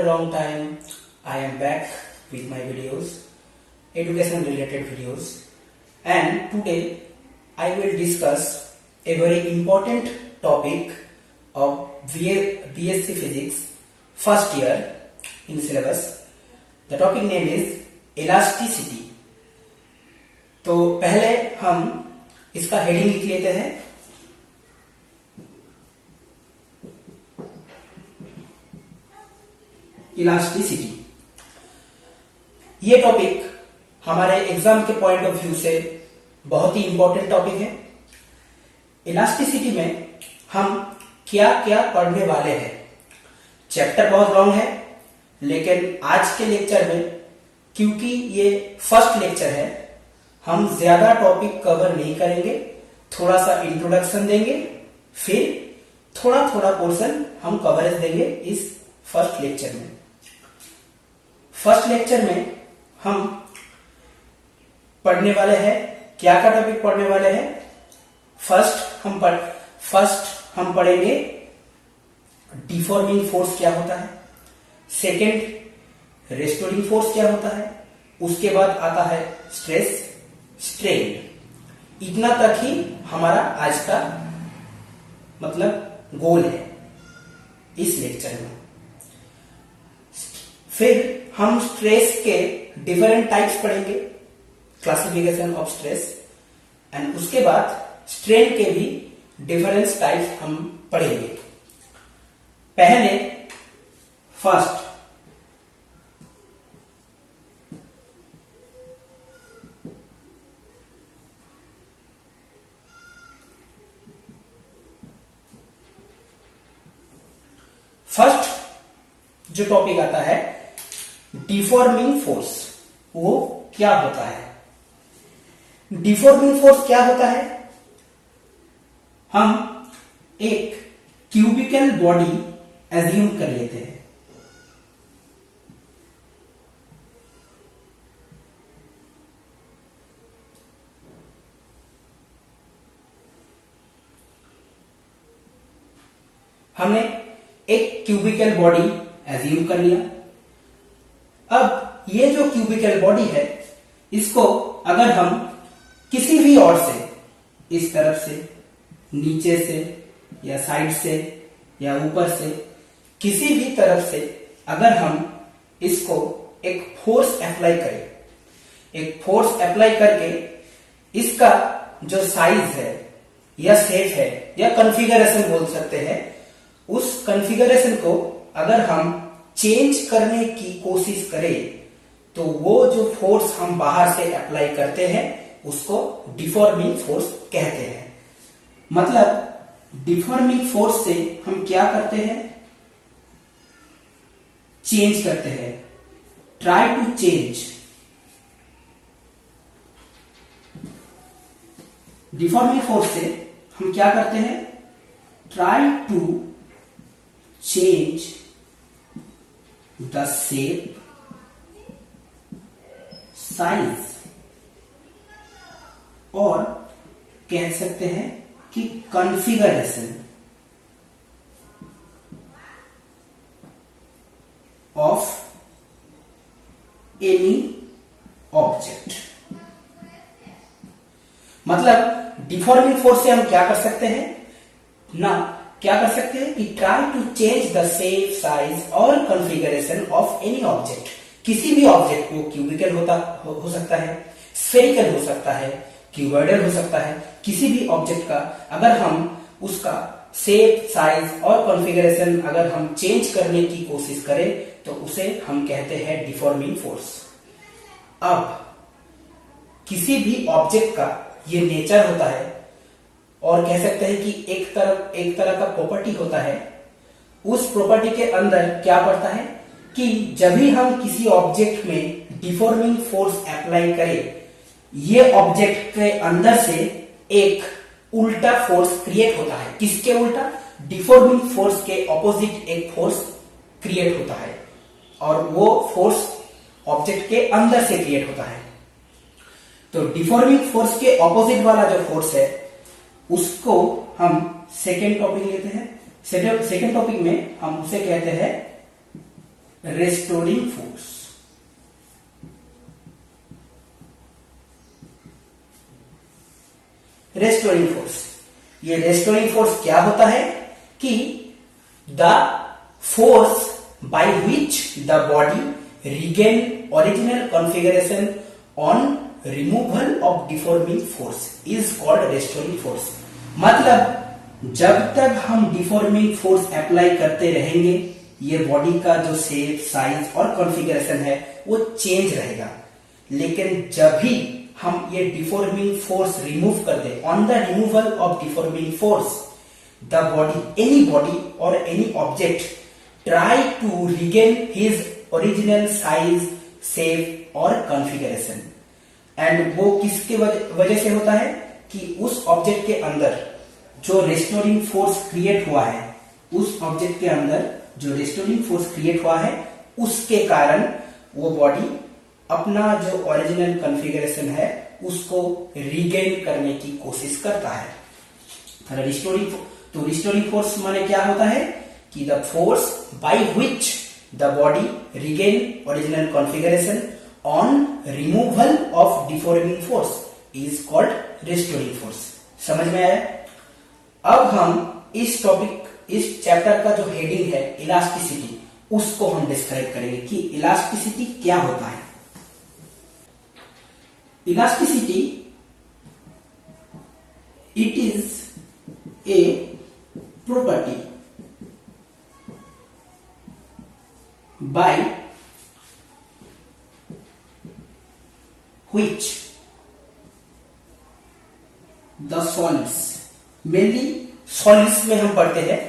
long time, I am back with my videos, education related videos, and today I will discuss a very important topic of BSc Physics first year in syllabus. The topic name is elasticity. तो पहले हम इसका heading लिख लेते हैं. Elasticity. ये topic हमारे exam के पॉइंट ऑफ व्यू से बहुत ही इंपॉर्टेंट टॉपिक है. इलास्टिसिटी में हम क्या क्या पढ़ने वाले हैं. चैप्टर बहुत लॉन्ग है, लेकिन आज के लेक्चर में क्योंकि ये फर्स्ट लेक्चर है, हम ज्यादा टॉपिक कवर नहीं करेंगे. थोड़ा सा इंट्रोडक्शन देंगे, फिर थोड़ा थोड़ा पोर्शन हम कवरेज देंगे इस फर्स्ट लेक्चर में. फर्स्ट लेक्चर में हम पढ़ने वाले हैं, क्या क्या टॉपिक पढ़ने वाले हैं. फर्स्ट हम पढ़ेंगे डिफॉर्मिंग फोर्स क्या होता है. सेकंड रेस्टोरिंग फोर्स क्या होता है. उसके बाद आता है स्ट्रेस स्ट्रेन. इतना तक ही हमारा आज का मतलब गोल है इस लेक्चर में. फिर हम स्ट्रेस के डिफरेंट टाइप्स पढ़ेंगे, क्लासिफिकेशन ऑफ स्ट्रेस, एंड उसके बाद स्ट्रेन के भी डिफरेंट टाइप्स हम पढ़ेंगे. पहले फर्स्ट जो टॉपिक आता है डिफॉर्मिंग फोर्स. वो क्या होता है. डिफॉर्मिंग फोर्स क्या होता है. हम एक क्यूबिकल बॉडी एज्यूम कर लेते हैं. हमने एक क्यूबिकल बॉडी एज्यूम कर लिया. अब ये जो क्यूबिकल बॉडी है, इसको अगर हम किसी भी ओर से, इस तरफ से, नीचे से, या साइड से, या ऊपर से, किसी भी तरफ से अगर हम इसको एक फोर्स अप्लाई करें, एक फोर्स अप्लाई करके इसका जो साइज है या शेप है या कॉन्फ़िगरेशन बोल सकते हैं, उस कॉन्फ़िगरेशन को अगर हम चेंज करने की कोशिश करें, तो वो जो फोर्स हम बाहर से अप्लाई करते हैं उसको डिफॉर्मिंग फोर्स कहते हैं. मतलब डिफॉर्मिंग फोर्स से हम क्या करते हैं, चेंज करते हैं, try to change. Deforming force से हम क्या करते हैं, try to change the shape, size, और कह सकते हैं कि कॉन्फ़िगरेशन ऑफ एनी ऑब्जेक्ट. मतलब डिफॉर्मिंग फोर्स से हम क्या कर सकते हैं ना, क्या कर सकते हैं कि try to change the shape, size और कॉन्फ़िगरेशन ऑफ एनी ऑब्जेक्ट. किसी भी ऑब्जेक्ट को क्यूबिकल हो सकता है, स्फेरिकल हो सकता है, क्यूबॉइडल हो सकता है. किसी भी ऑब्जेक्ट का अगर हम उसका शेप, साइज और कॉन्फ़िगरेशन अगर हम चेंज करने की कोशिश करें, तो उसे हम कहते हैं डिफॉर्मिंग फोर्स. अब किसी भी ऑब्जेक्ट का ये नेचर होता है, और कह सकते हैं कि एक तरह का प्रॉपर्टी होता है. उस प्रॉपर्टी के अंदर क्या पड़ता है कि जब भी हम किसी ऑब्जेक्ट में डिफॉर्मिंग फोर्स अप्लाई करें, ये ऑब्जेक्ट के अंदर से एक उल्टा फोर्स क्रिएट होता है. किसके उल्टा, डिफॉर्मिंग फोर्स के ऑपोजिट एक फोर्स क्रिएट होता है, और वो फोर्स ऑब्जेक्ट के अंदर से क्रिएट होता है. तो डिफॉर्मिंग फोर्स के ऑपोजिट वाला जो फोर्स है, उसको हम सेकेंड टॉपिक लेते हैं. सेकेंड टॉपिक में हम उसे कहते हैं रेस्टोरिंग फोर्स। रेस्टोरिंग फोर्स, ये रेस्टोरिंग फोर्स क्या होता है कि the force by which the body regain original configuration on removal of deforming force is called restoring force. मतलब जब तक हम डिफॉर्मिंग फोर्स अप्लाई करते रहेंगे, ये बॉडी का जो शेप, साइज और कॉन्फ़िगरेशन है वो चेंज रहेगा। लेकिन जब भी हम ये डिफॉर्मिंग फोर्स रिमूव कर दे, on the removal of deforming force the body, any body और any object try to regain his original size, shape और कॉन्फ़िगरेशन। एंड वो किसके वजह से होता है कि उस ऑब्जेक्ट के अंदर जो रेस्टोरिंग फोर्स क्रिएट हुआ है, उस ऑब्जेक्ट के अंदर जो रेस्टोरिंग फोर्स क्रिएट हुआ है उसके कारण वो बॉडी अपना जो ओरिजिनल कॉन्फ़िगरेशन है उसको रिगेन करने की कोशिश करता है। रिस्टोरिंग फोर्स माने क्या होता है कि the force by which the body regain original configuration on removal of deforming force is called restoring force. समझ में आया? अब हम इस टॉपिक, इस चैप्टर का जो हेडिंग है इलास्टिसिटी, उसको हम डिस्क्राइब करेंगे कि इलास्टिसिटी क्या होता है। Elasticity, it is A property by which the solids, mainly solids में हम पढ़ते हैं,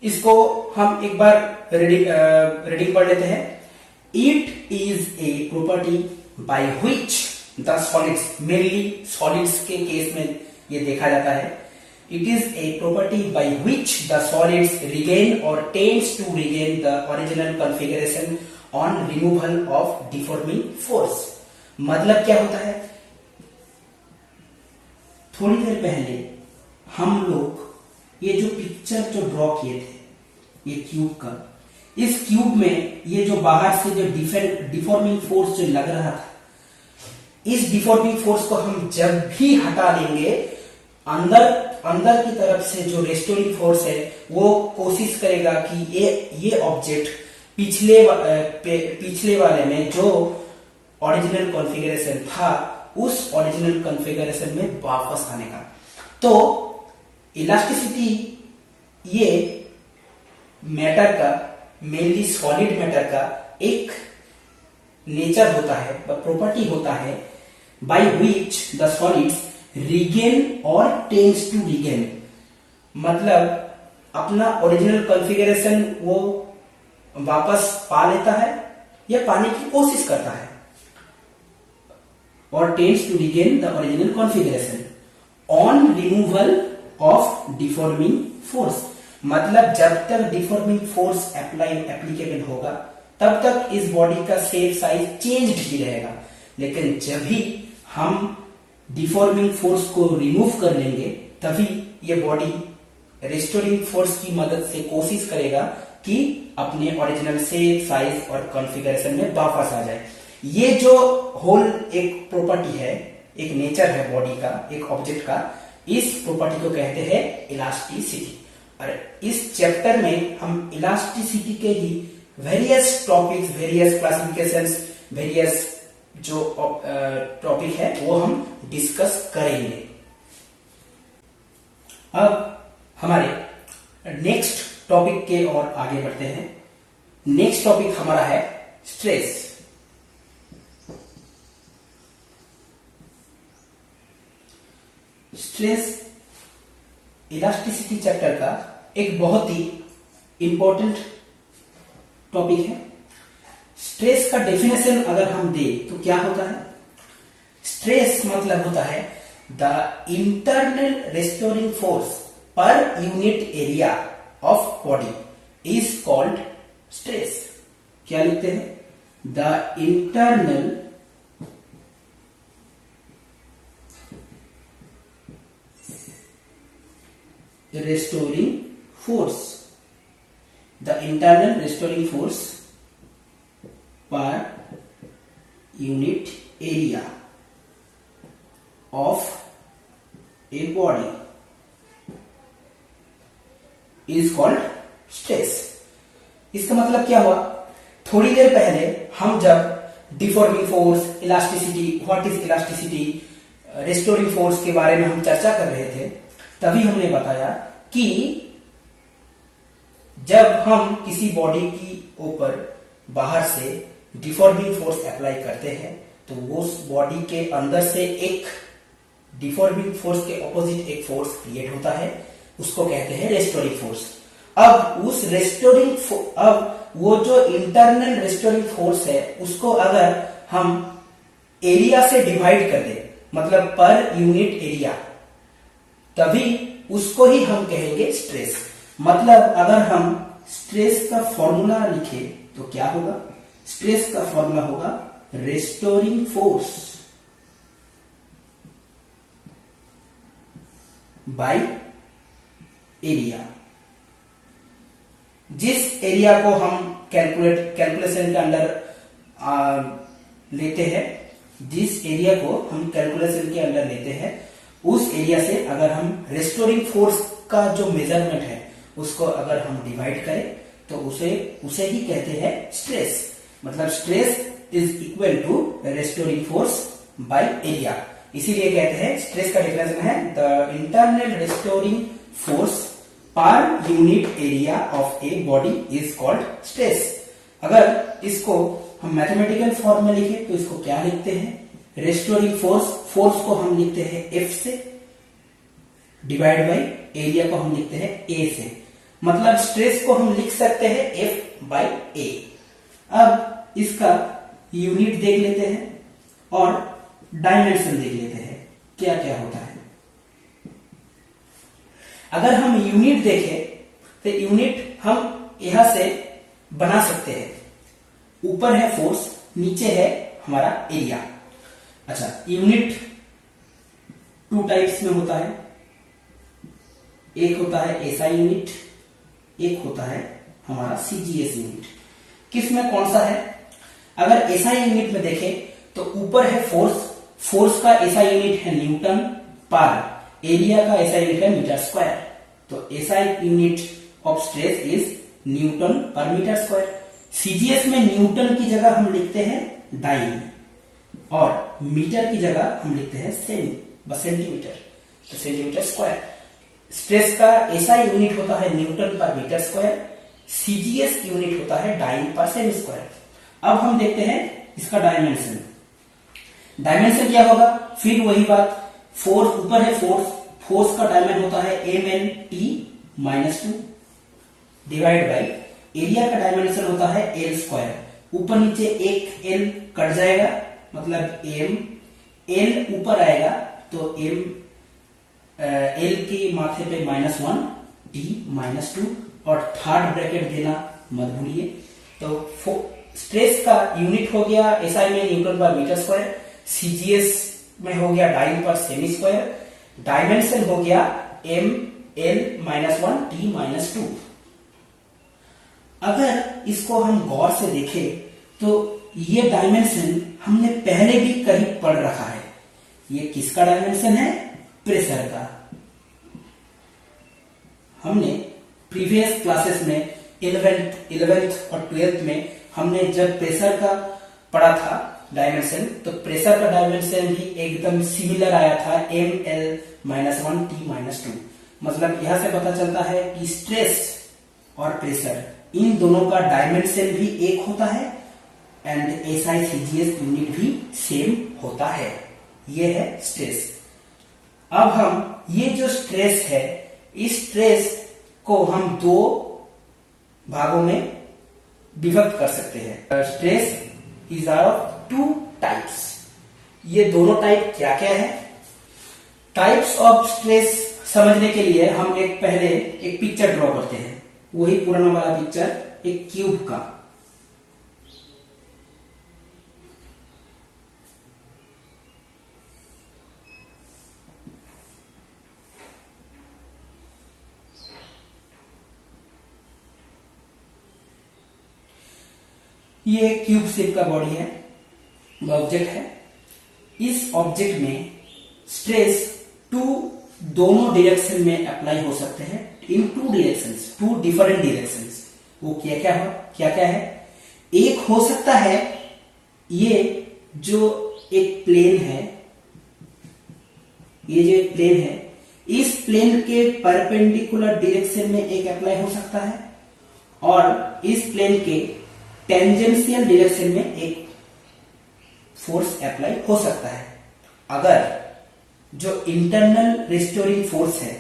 इसको हम एक बार रीडिंग पढ़ लेते हैं। It is a property by which the solids, mainly solids के केस में ये देखा जाता है, it is a property by which the solids regain और tends to regain the original configuration on removal of deforming force. मतलब क्या होता है, थोड़ी देर पहले हम लोग ये जो पिक्चर जो ड्रॉ किए थे, ये क्यूब का, इस क्यूब में ये जो बाहर से जो डिफॉर्मिंग फोर्स जो लग रहा था, इस डिफॉर्मिंग फोर्स को हम जब भी हटा लेंगे, अंदर की तरफ से जो रेस्टोरिंग फोर्स है वो कोशिश करेगा कि ये ऑब्जेक्ट पिछले वाले में जो ओरिजिनल कॉन्फ़िगरेशन था उस ओरिजिनल कॉन्फ़िगरेशन में वापस आने का। तो इलास्टिसिटी ये मैटर का, मेनली सॉलिड मैटर का एक नेचर होता है, प्रॉपर्टी होता है, bye which the solids regain और टेंड्स टू रिगेन, मतलब अपना ओरिजिनल कॉन्फ़िगरेशन वो वापस पा लेता है या पाने की कोशिश करता है, और tends to regain the original configuration on removal of deforming force. मतलब जब तक डिफॉर्मिंग फोर्स एप्लीकेबल होगा तब तक इस बॉडी का शेप, साइज चेंज ही रहेगा। लेकिन जब भी हम डिफॉर्मिंग फोर्स को रिमूव कर लेंगे तभी ये बॉडी रेस्टोरिंग फोर्स की मदद से कोशिश करेगा कि अपने ओरिजिनल शेप, साइज और कॉन्फ़िगरेशन में वापस आ जाए। ये जो होल एक प्रॉपर्टी है, एक नेचर है बॉडी का, एक ऑब्जेक्ट का, इस प्रॉपर्टी को कहते हैं इलास्टिसिटी। और इस चैप्टर में हम इलास्टिसिटी के ही various topics, various classifications, various जो टॉपिक है वो हम डिस्कस करेंगे। अब हमारे नेक्स्ट टॉपिक के और आगे बढ़ते हैं। नेक्स्ट टॉपिक हमारा है स्ट्रेस। स्ट्रेस इलास्टिसिटी चैप्टर का एक बहुत ही इंपॉर्टेंट टॉपिक है। स्ट्रेस का डेफिनेशन अगर हम दें तो क्या होता है? स्ट्रेस मतलब होता है the internal restoring force per unit area of body is called stress. क्या लिखते हैं? The internal restoring force, the internal restoring force per unit area of a body is called stress। इसका मतलब क्या हुआ? थोड़ी देर पहले हम जब deforming force, elasticity, what is elasticity, restoring force के बारे में हम चर्चा कर रहे थे, तभी हमने बताया कि जब हम किसी बॉडी की ऊपर बाहर से डिफॉर्मिंग फोर्स अप्लाई करते हैं तो उस बॉडी के अंदर से एक डिफॉर्मिंग फोर्स के ऑपोजिट एक फोर्स क्रिएट होता है, उसको कहते हैं रेस्टोरिंग फोर्स। अब वो जो इंटरनल रेस्टोरिंग फोर्स है उसको अगर हम एरिया से डिवाइड कर दें, मतलब पर यूनिट एरिया, तभी उसको ही हम कहेंगे स्ट्रेस। मतलब अगर हम स्ट्रेस का फॉर्मूला लिखे तो क्या होगा? स्ट्रेस का फॉर्मूला होगा रेस्टोरिंग फोर्स बाय एरिया। जिस एरिया को हम कैलकुलेशन के अंडर लेते हैं, जिस एरिया को हम कैलकुलेशन के अंडर लेते हैं, उस एरिया से अगर हम रेस्टोरिंग फोर्स का जो मेजरमेंट है उसको अगर हम डिवाइड करें तो उसे ही कहते हैं स्ट्रेस। मतलब stress is equal to restoring force by area. इसीलिए कहते हैं स्ट्रेस का डेफिनेशन है the internal restoring force per unit area of a body is called stress. अगर इसको हम मैथमेटिकल फॉर्म में लिखे तो इसको क्या लिखते हैं? रेस्टोरिंग फोर्स को हम लिखते हैं F से, डिवाइड बाय एरिया को हम लिखते हैं A से। मतलब स्ट्रेस को हम लिख सकते हैं F बाय A। अब इसका यूनिट देख लेते हैं और डायमेंशन देख लेते हैं क्या क्या होता है। अगर हम यूनिट देखें तो यूनिट हम यहां से बना सकते हैं। ऊपर है फोर्स, नीचे है हमारा एरिया। अच्छा, यूनिट टू टाइप्स में होता है। एक होता है एसआई यूनिट, एक होता है हमारा सीजीएस यूनिट। किसमें कौन सा है? अगर एसआई यूनिट में देखें तो ऊपर है फोर्स का एसआई यूनिट है न्यूटन पर, एरिया का एसआई यूनिट है मीटर स्क्वायर। तो SI unit of stress is Newton पर मीटर स्क्वायर। सीजीएस में न्यूटन की जगह हम लिखते हैं डाइन और मीटर की जगह हम लिखते हैं सेंटीमीटर, तो सेंटीमीटर स्क्वायर। स्ट्रेस का एसआई यूनिट होता है न्यूटन पर मीटर स्क्वायर, सीजीएस यूनिट होता है डाइन पर सेमी स्क्वायर। अब हम देखते हैं इसका डायमेंशन। डायमेंशन क्या होगा? फिर वही बात, फोर्स ऊपर है फोर्स का डायमेंशन होता है mnt-2 डिवाइड बाई एरिया का डायमेंशन होता है एल स्क्वायर। ऊपर नीचे एक एल कट जाएगा, मतलब एल ऊपर आएगा तो एल के माथे पे -1 t-2 और थर्ड ब्रैकेट देना मत भूलिए। तो स्ट्रेस का यूनिट हो गया एसआई में न्यूटन पर मीटर स्क्वायर, सीजीएस में हो गया डाइन पर सेमी स्क्वायर, डायमेंशन हो गया l-1 t-2। अगर इसको हम गौर से देखें तो ये डायमेंशन हमने पहले भी कहीं पढ़ रखा है। ये किसका डायमेंशन है? प्रेशर का। हमने प्रीवियस क्लासेस में 11th और 12th में हमने जब प्रेशर का पढ़ा था डायमेंशन, तो प्रेशर का डायमेंशन भी एकदम सिमिलर आया था ml-1 t-2। मतलब यहां से पता चलता है कि स्ट्रेस और प्रेशर इन दोनों का डायमेंशन भी एक होता है एंड एसआई सीजीएस यूनिट भी सेम होता है। ये है स्ट्रेस। अब हम ये जो स्ट्रेस है, इस स्ट्रेस को हम दो भागों में विभक्त कर सकते हैं। Stress is are of two types. ये दोनों टाइप क्या क्या है? टाइप्स ऑफ स्ट्रेस समझने के लिए हम पहले एक पिक्चर ड्रॉ करते हैं, वही पुराना वाला पिक्चर, एक क्यूब का। ये क्यूब शेप का बॉडी है, ऑब्जेक्ट है। इस ऑब्जेक्ट में स्ट्रेस दोनों डायरेक्शन में अप्लाई हो सकते हैं, in two directions, two different directions. वो क्या क्या है? एक हो सकता है ये जो एक प्लेन है, ये जो एक प्लेन है, इस प्लेन के परपेंडिकुलर डायरेक्शन में एक अप्लाई हो सकता है, और इस प्लेन के टेंजेंशियल डायरेक्शन में एक फोर्स अप्लाई हो सकता है। अगर जो इंटरनल रिस्टोरिंग फोर्स है,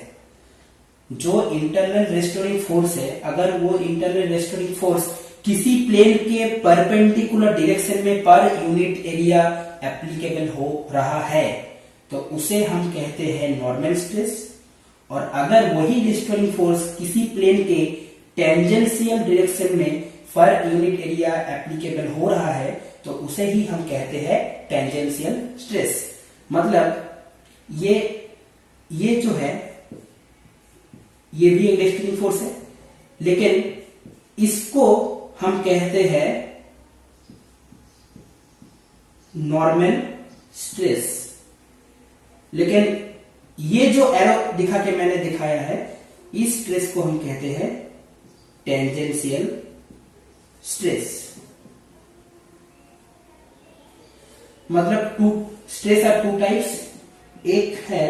अगर वो इंटरनल रिस्टोरिंग फोर्स किसी प्लेन के परपेंडिकुलर डायरेक्शन में पर यूनिट एरिया एप्लीकेबल हो रहा है, तो उसे हम कहते हैं नॉर्मल स्ट्रेस। और अगर वही रिस्टोरिंग फोर्स किसी प्लेन के टेंजेंशियल डायरेक्शन में पर यूनिट एरिया एप्लीकेबल हो रहा है, तो उसे ही हम कहते हैं टेंजेंशियल स्ट्रेस। मतलब ये जो है, ये भी एक रिस्टोरिंग फोर्स है, लेकिन इसको हम कहते हैं नॉर्मल स्ट्रेस। लेकिन ये जो एरो दिखा के मैंने दिखाया है, इस स्ट्रेस को हम कहते हैं टेंजेंशियल स्ट्रेस। मतलब स्ट्रेस आर टू टाइप्स। एक है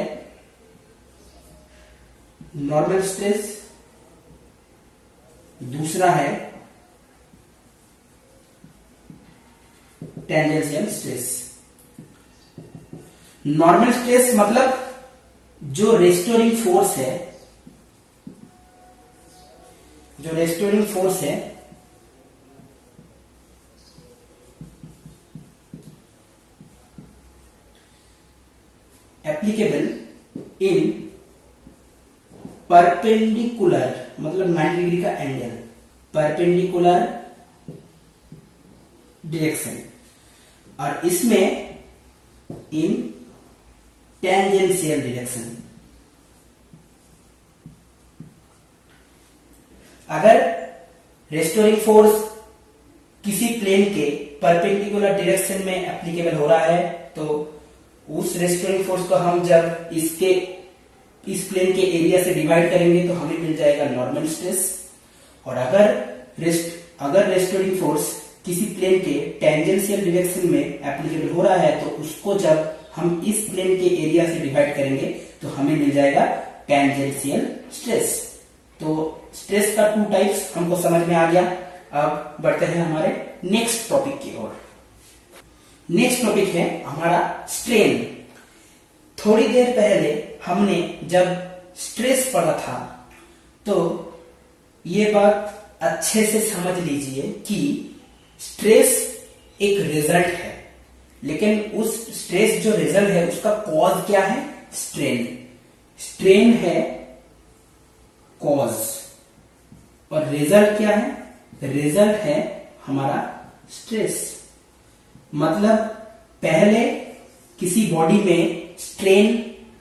नॉर्मल स्ट्रेस, दूसरा है टेंजेंशियल स्ट्रेस। नॉर्मल स्ट्रेस मतलब जो रेस्टोरिंग फोर्स है, एप्लीकेबल इन परपेंडिकुलर, मतलब 90 डिग्री का एंगल, परपेंडिकुलर डायरेक्शन, और इसमें इन टेंजेंशियल डायरेक्शन। अगर रेस्टोरिंग फोर्स किसी प्लेन के परपेंडिकुलर डायरेक्शन में एप्लीकेबल हो रहा है, तो उस रेस्टोरिंग फोर्स को हम जब इस प्लेन के एरिया से डिवाइड करेंगे तो हमें मिल जाएगा नॉर्मल स्ट्रेस। और अगर रेस्टोरिंग फोर्स किसी प्लेन के टेंजेंशियल डायरेक्शन में एप्लीकेबल हो रहा है, तो उसको जब हम इस प्लेन के एरिया से डिवाइड करेंगे तो हमें मिल जाएगा टेंजेंशियल स्ट्रेस। तो स्ट्रेस का टू टाइप्स हमको समझ में आ गया। अब बढ़ते हैं हमारे नेक्स्ट टॉपिक की ओर। नेक्स्ट टॉपिक है हमारा स्ट्रेन। थोड़ी देर पहले हमने जब स्ट्रेस पढ़ा था, तो ये बात अच्छे से समझ लीजिए कि स्ट्रेस एक रिजल्ट है, लेकिन उस स्ट्रेस जो रिजल्ट है उसका कॉज क्या है? स्ट्रेन है कॉज, और रिजल्ट क्या है? रिजल्ट है हमारा स्ट्रेस। मतलब पहले किसी बॉडी में स्ट्रेन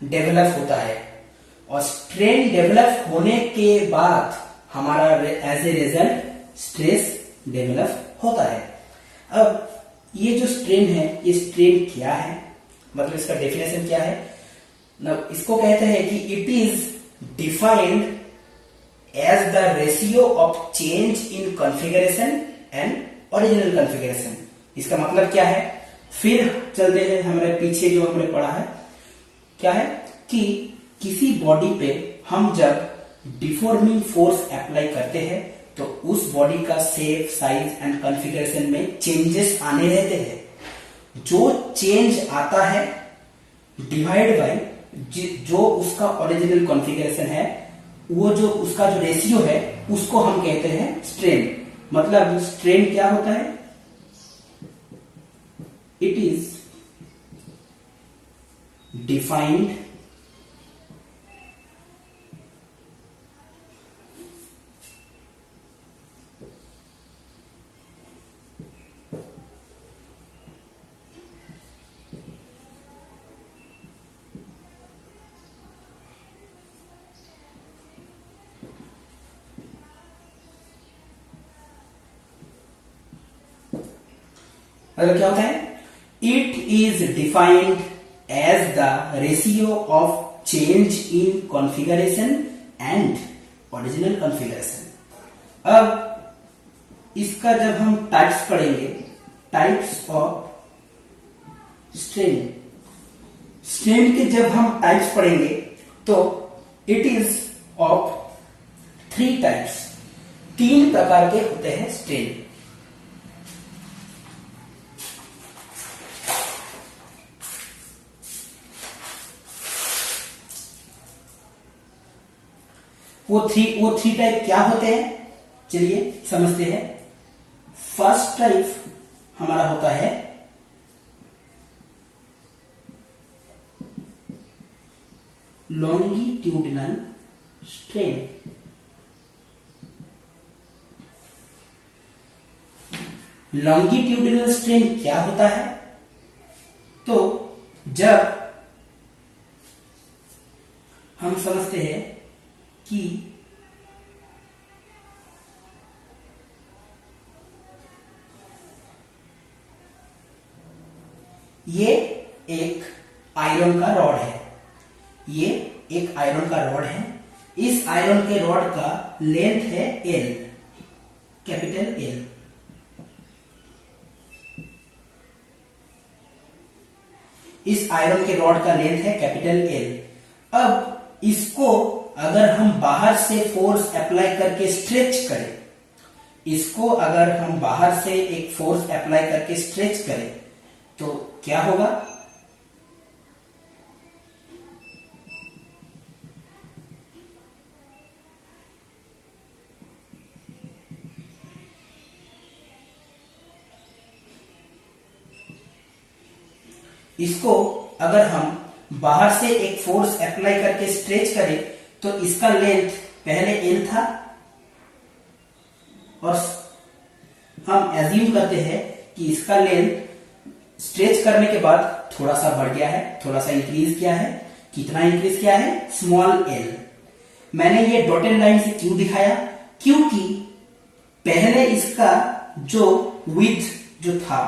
डेवलप होता है, और स्ट्रेन डेवलप होने के बाद हमारा as a result stress develop होता है। अब ये जो स्ट्रेन है, ये स्ट्रेन क्या है, मतलब इसका डेफिनेशन क्या है? इसको कहते हैं कि it is defined as the ratio of change in configuration and original configuration. इसका मतलब क्या है? फिर चलते हैं हमारे पीछे जो हमने पढ़ा है, क्या है कि किसी बॉडी पे हम जब डिफॉर्मिंग फोर्स अप्लाई करते हैं, तो उस बॉडी का शेप, साइज एंड कॉन्फ़िगरेशन में चेंजेस आने रहते हैं। जो चेंज आता है डिवाइड बाय जो उसका ओरिजिनल कॉन्फ़िगरेशन है, वो जो उसका जो रेशियो है उसको हम कहते हैं स्ट्रेन। मतलब स्ट्रेन क्या होता है? इट इज डिफाइंड मतलब क्या होता है? It is defined as the ratio of change in configuration and original configuration. अब इसका जब हम टाइप्स पढ़ेंगे, टाइप्स ऑफ स्ट्रेन, स्ट्रेन के जब हम टाइप्स पढ़ेंगे तो इट इज ऑफ 3 टाइप्स, 3 प्रकार के होते हैं स्ट्रेन। वो थ्री टाइप क्या होते हैं, चलिए समझते हैं। फर्स्ट टाइप हमारा होता है लॉन्गिट्यूडिनल स्ट्रेन। लॉन्गिट्यूडिनल स्ट्रेन क्या होता है? तो जब हम समझते हैं कि ये एक आयरन का रॉड है, ये एक आयरन का रॉड है। इस आयरन के रॉड का लेंथ है L, कैपिटल L। इस आयरन के रॉड का लेंथ है कैपिटल L। अब इसको अगर हम बाहर से फोर्स अप्लाई करके स्ट्रेच करें, इसको अगर हम बाहर से एक फोर्स अप्लाई करके स्ट्रेच करें तो क्या होगा? इसको अगर हम बाहर से एक फोर्स अप्लाई करके स्ट्रेच करें तो इसका लेंथ पहले L था और हम एज्यूम करते हैं कि इसका लेंथ स्ट्रेच करने के बाद थोड़ा सा बढ़ गया है, थोड़ा सा इंक्रीज किया है। कितना इंक्रीज किया है? Small l। मैंने ये डॉटेड लाइन से क्यों दिखाया? क्योंकि पहले इसका जो विड्थ जो था,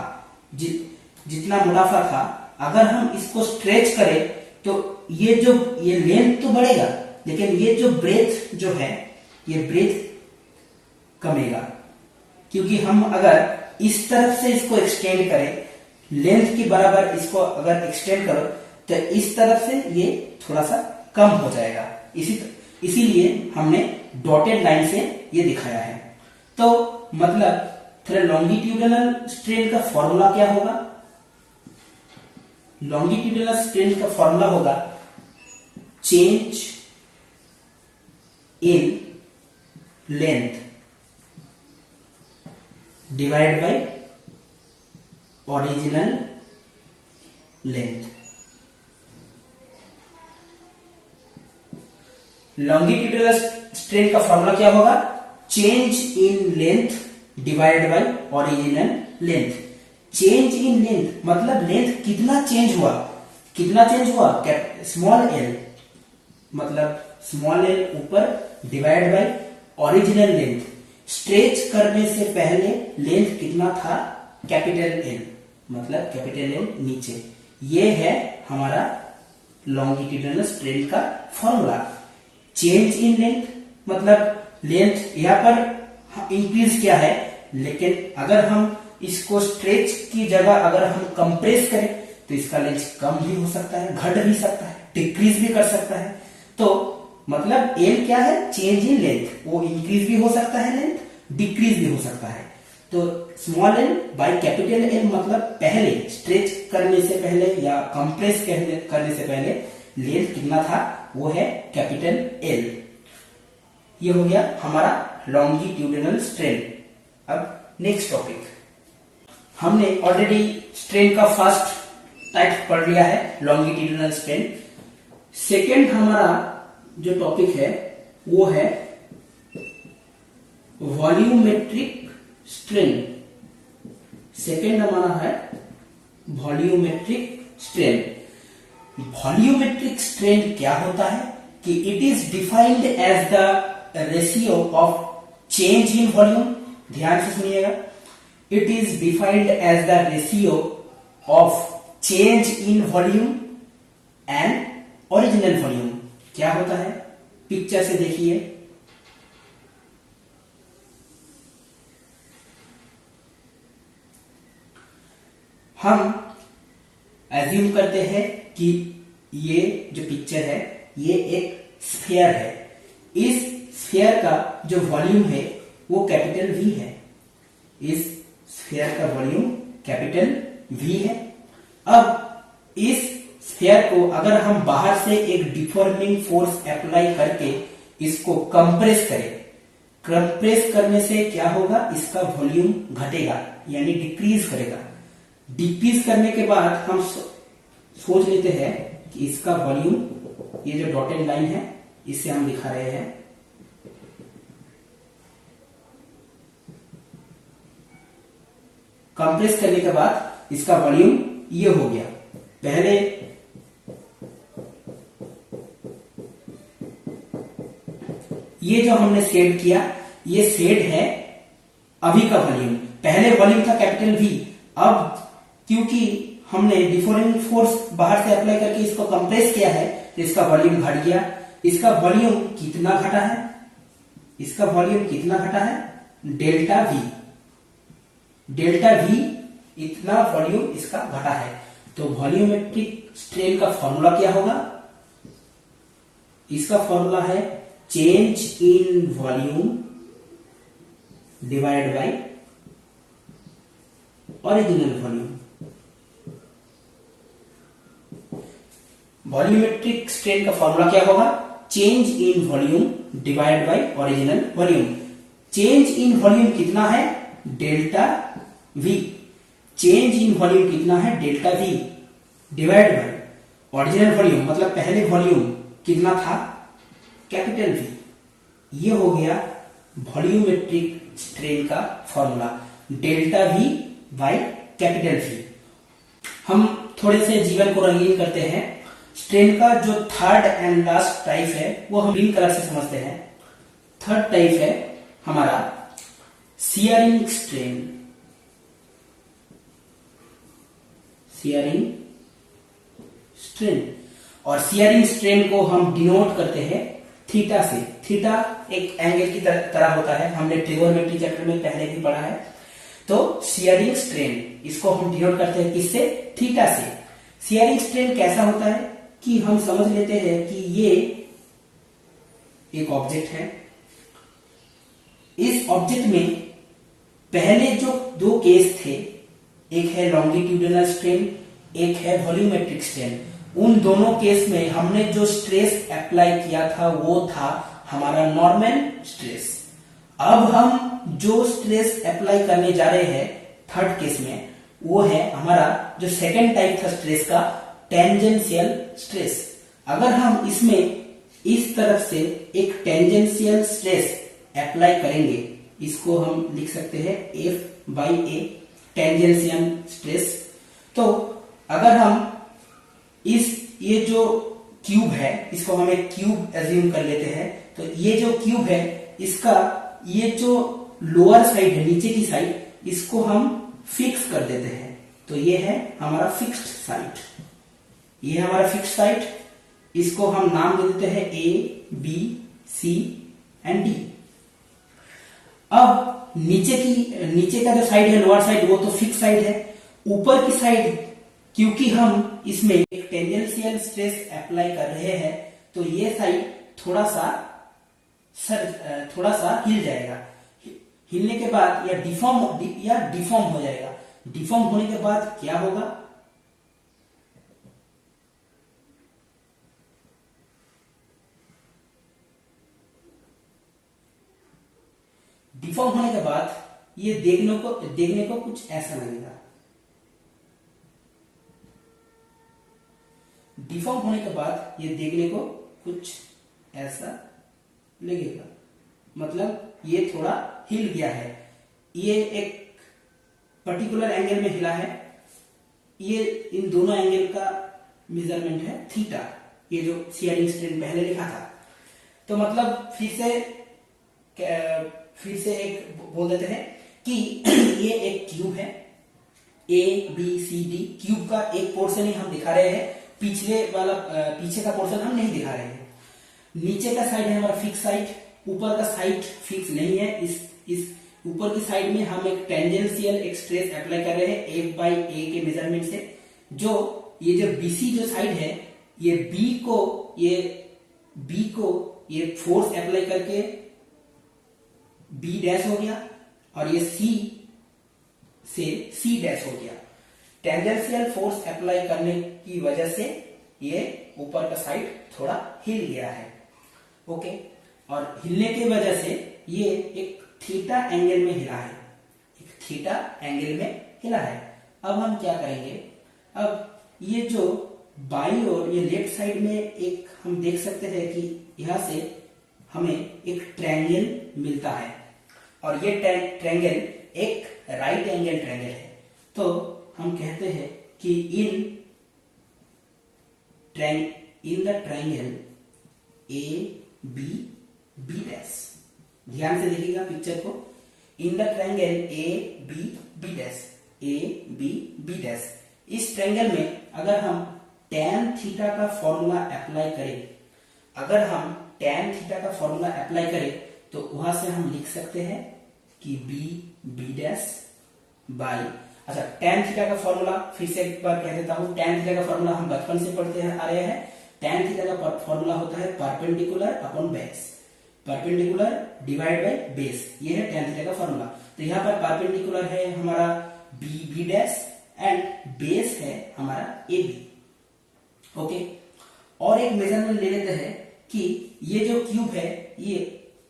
जितना मुनाफा था, अगर हम इसको स्ट्रेच करें तो ये लेंथ तो बढ़ेगा, लेकिन ये जो ब्रेथ जो है, ये ब्रेथ कमेगा। क्योंकि हम अगर इस तरफ से इसको एक्सटेंड करें, लेंथ के बराबर इसको अगर एक्सटेंड करो तो इस तरफ से ये थोड़ा सा कम हो जाएगा। इसीलिए हमने डॉटेड लाइन से ये दिखाया है। तो मतलब लॉन्गिट्यूडिनल स्ट्रेन का फॉर्मूला क्या होगा? लॉन्गिट्यूडिनल स्ट्रेन का फॉर्मूला होगा change in length divide by original length. Longitudinal strain का फॉर्मूला क्या होगा? Change in length divide by original length. Change in length मतलब लेंथ कितना चेंज हुआ, कितना चेंज हुआ? स्मॉल l, मतलब स्मॉल l ऊपर divide by original length. Stretch करने से पहले लेंथ कितना था? कैपिटल L, मतलब कैपिटल L नीचे। ये है हमारा लॉन्गिट्यूडिनल स्ट्रेन का फॉर्मूला। चेंज इन लेंथ मतलब लेंथ यहां पर इंक्रीज किया है, लेकिन अगर हम इसको स्ट्रेच की जगह अगर हम कंप्रेस करें तो इसका लेंथ कम भी हो सकता है, घट भी सकता है, डिक्रीज भी कर सकता है। तो मतलब L क्या है? चेंज इन लेंथ, वो इंक्रीज भी हो सकता है लेंथ, डिक्रीज भी हो सकता है। तो small l by capital L मतलब पहले स्ट्रेच करने से पहले या कंप्रेस करने से पहले लेंथ कितना था, वो है कैपिटल एल। ये हो गया हमारा लॉन्गिट्यूडिनल स्ट्रेन। अब नेक्स्ट टॉपिक, हमने ऑलरेडी स्ट्रेन का फर्स्ट टाइप पढ़ लिया है, लॉन्गिट्यूडिनल स्ट्रेन। सेकेंड हमारा जो टॉपिक है वो है वॉल्यूमेट्रिक स्ट्रेन। सेकेंड हमारा है वॉल्यूमेट्रिक स्ट्रेन। वॉल्यूमेट्रिक स्ट्रेन क्या होता है कि it is defined as the ratio of change in volume. ध्यान से सुनिएगा, it is defined as the ratio of change in volume and original volume. क्या होता है, पिक्चर से देखिए। हम एज्यूम करते हैं कि ये जो पिक्चर है ये एक स्फीयर है। इस स्फीयर का जो वॉल्यूम है वो कैपिटल वी है। इस स्फीयर का वॉल्यूम कैपिटल वी है। अब इस स्फीयर को अगर हम बाहर से एक डिफॉर्मिंग फोर्स अप्लाई करके इसको कंप्रेस करें, कंप्रेस करने से क्या होगा, इसका वॉल्यूम घटेगा यानी डिक्रीज करेगा। डिक्रीज करने के बाद हम सोच लेते हैं कि इसका वॉल्यूम, ये जो डॉटेड लाइन है इससे हम दिखा रहे हैं, कंप्रेस करने के बाद इसका वॉल्यूम ये हो गया। पहले ये जो हमने शेड किया, ये शेड है अभी का वॉल्यूम। पहले वॉल्यूम था कैपिटल वी। अब क्योंकि हमने डिफॉर्मिंग फोर्स बाहर से अप्लाई करके इसको कंप्रेस किया है तो इसका वॉल्यूम घट गया। इसका वॉल्यूम कितना घटा है, इसका वॉल्यूम कितना घटा है, डेल्टा वी। डेल्टा वी इतना वॉल्यूम इसका घटा है। तो वॉल्यूमेट्रिक स्ट्रेन का फॉर्मूला क्या होगा, इसका फॉर्मूला है change in volume divide by original volume. Volumetric strain का फॉर्मूला क्या होगा, change in volume divide by original volume. Change in volume कितना है, delta we. Change in volume कितना है, delta we divide by original volume, मतलब पहले volume कितना था, कैपिटल वी। ये हो गया वॉल्यूमेट्रिक स्ट्रेन का formula, delta V by capital V. हम थोड़े से जीवन को रंगीन करते हैं। स्ट्रेन का जो थर्ड एंड लास्ट टाइप है वो हम ग्रीन कलर से समझते हैं। थर्ड टाइप है हमारा शियरिंग स्ट्रेन। शियरिंग स्ट्रेन, और शियरिंग स्ट्रेन को हम डिनोट करते हैं थीटा से। थीटा एक एंगल की तरह होता है, हमने ट्रिगोनोमेट्री चैप्टर में पहले भी पढ़ा है। तो शियरिंग स्ट्रेन इसको हम डिनोट करते हैं किससे, थीटा से। शियरिंग स्ट्रेन कैसा होता है कि हम समझ लेते हैं कि ये एक ऑब्जेक्ट है। इस ऑब्जेक्ट में पहले जो दो केस थे, एक है लॉन्गिट्यूडिनल स्ट्रेन, एक है वॉल्यूमेट्रिक स्ट्रेन। उन दोनों केस में हमने जो स्ट्रेस अप्लाई किया था वो था हमारा नॉर्मल स्ट्रेस। अब हम जो स्ट्रेस अप्लाई करने जा रहे हैं थर्ड केस में, वो है हमारा जो सेकेंड टाइप था स्ट्रेस का, टेंजेंशियल स्ट्रेस। अगर हम इसमें इस तरफ से एक टेंजेंशियल स्ट्रेस अप्लाई करेंगे, इसको हम लिख सकते हैं F by A, tangential stress. तो अगर हम ये जो क्यूब है इसको हम एक क्यूब एज्यूम कर लेते हैं, तो ये जो क्यूब है इसका ये जो लोअर साइड है, नीचे की साइड, इसको हम फिक्स कर देते हैं। तो ये है हमारा फिक्स्ड साइड, ये है हमारा फिक्स्ड साइड। इसको हम नाम दे देते हैं A, B, C and D। अब नीचे का जो साइड है, लोअर साइड, वो तो फिक्स साइड है। ऊपर की साइड क्योंकि हम इसमें एक टेंजेंशियल स्ट्रेस अप्लाई कर रहे हैं, तो ये साइड थोड़ा सा हिल जाएगा। हिलने के बाद या डिफॉर्म हो जाएगा। डिफॉर्म होने के बाद क्या होगा, डिफॉर्म होने के बाद ये देखने को कुछ ऐसा लगेगा। डिफॉर्म होने के बाद ये देखने को कुछ ऐसा लगेगा, मतलब ये थोड़ा हिल गया है, ये एक पर्टिकुलर एंगल में हिला है। ये इन दोनों एंगल का मेजरमेंट है थीटा, ये जो शियरिंग स्ट्रेन पहले लिखा था। तो मतलब फिर से एक बोल देते हैं कि ये एक क्यूब है, A B C D, cube का एक पोर्शन ही हम दिखा रहे हैं, पीछे का पोर्शन हम नहीं दिखा रहे हैं। नीचे का साइड है हमारा फिक्स साइड, ऊपर का साइड फिक्स नहीं है। इस ऊपर की साइड में हम एक टेंजेंशियल एक स्ट्रेस अप्लाई कर रहे हैं F बाई ए के मेजरमेंट से। जो BC जो साइड है, ये बी को ये फोर्स अप्लाई करके बी डैश हो गया, और ये सी से सी डैश हो गया। टेंजेंशियल फोर्स अप्लाई करने की वजह से ये ऊपर का साइड थोड़ा हिल गया है। ओके, और हिलने की वजह से ये एक थीटा एंगल में हिला है, एक थीटा एंगल में हिला है। अब हम क्या करेंगे, अब ये जो बाई और ये लेफ्ट साइड में एक हम देख सकते हैं कि यहां से हमें एक ट्रायंगल मिलता है, और ये ट्रायंगल एक राइट एंगल ट्रायंगल है। तो हम कहते हैं कि in the triangle A B B dash, ध्यान से देखिएगा पिक्चर को, in the triangle A B B dash, A B B dash. इस ट्रायंगल में अगर हम tan थीटा का फॉर्मूला अप्लाई करें, तो वहां से हम लिख सकते हैं कि बी बी डैश बाई, अच्छा tan थीटा का फॉर्मूला फिर से एक बार कह देता हूं। tan थीटा का फॉर्मूला हम बचपन से पढ़ते आ रहे हैं। tan थीटा का फॉर्मूला होता है perpendicular upon base, perpendicular divide by base, ये है tan थीटा का फॉर्मूला। तो यहाँ पर परपेंडिकुलर है हमारा B B dash and base है हमारा ए बी। ओके, और एक मेजरमेंट ले लेते हैं कि ये जो क्यूब है, ये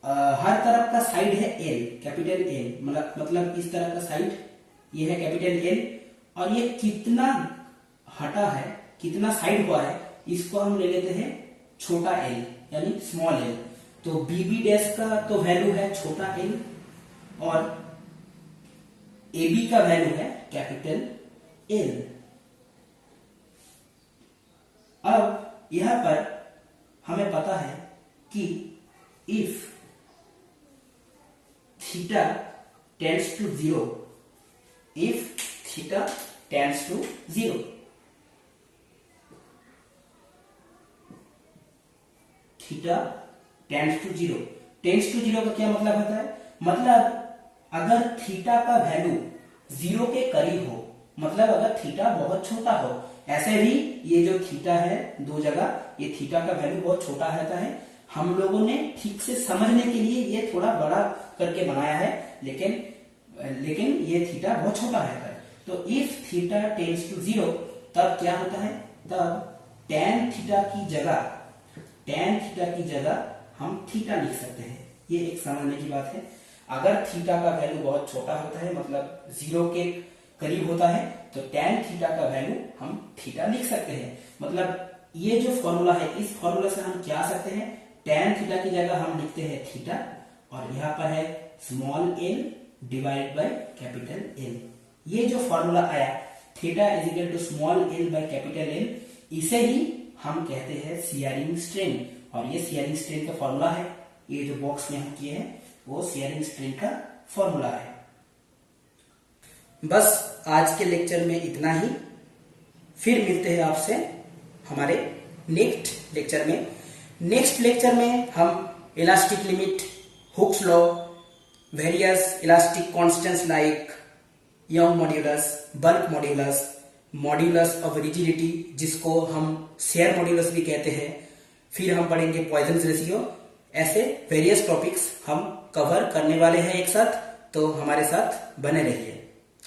हर तरफ का साइड है एल, कैपिटल एल, मतलब इस तरह का साइड ये है कैपिटल एल, और ये कितना हटा है, कितना साइड हुआ है, इसको हम ले लेते हैं छोटा एल यानी स्मॉल एल। तो बी बी डैश का तो वैल्यू है छोटा एल, और ए बी का वैल्यू है कैपिटल एल। अब यहां पर हमें पता है कि if theta tends to zero, if theta tends to zero, theta tends to zero, tends to zero का क्या मतलब होता है, मतलब अगर थीटा का वैल्यू जीरो के करीब हो, मतलब अगर थीटा बहुत छोटा हो, ऐसे भी ये जो थीटा है दो जगह, ये थीटा का वैल्यू बहुत छोटा रहता है। हम लोगों ने ठीक से समझने के लिए ये थोड़ा बड़ा करके बनाया है, लेकिन ये थीटा बहुत छोटा रहता है। तो if theta tends to zero, तब क्या होता है, तब tan थीटा की जगह हम थीटा लिख सकते हैं। ये एक समझने की बात है। अगर थीटा का वैल्यू बहुत छोटा होता है, मतलब जीरो के करीब होता है, तो tan थीटा का वैल्यू हम थीटा लिख सकते हैं। मतलब ये जो फॉर्मूला है, इस फॉर्मूला से हम क्या सकते हैं, tan थीटा की जगह हम लिखते हैं थीटा, और यहाँ पर है small l divide by capital L. ये जो फॉर्मूला आया theta is equal to small l by capital L, इसे ही हम कहते हैं शियरिंग स्ट्रेन, और ये शियरिंग स्ट्रेन का फॉर्मूला है। ये जो बॉक्स में हम किए हैं वो शियरिंग स्ट्रेन का फॉर्मूला है। बस आज के लेक्चर में इतना ही, फिर मिलते हैं आपसे हमारे नेक्स्ट लेक्चर में। नेक्स्ट लेक्चर में हम elastic limit, Hooke's law, various elastic constants like young modulus, bulk modulus, modulus of rigidity जिसको हम शेयर मॉड्यूलस भी कहते हैं, फिर हम पढ़ेंगे पॉइजन रेशियो। ऐसे वेरियस टॉपिक्स हम कवर करने वाले हैं एक साथ, तो हमारे साथ बने रहिए।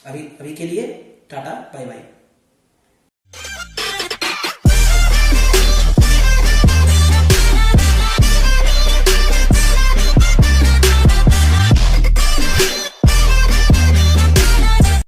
अभी के लिए टाटा, बाय बाय।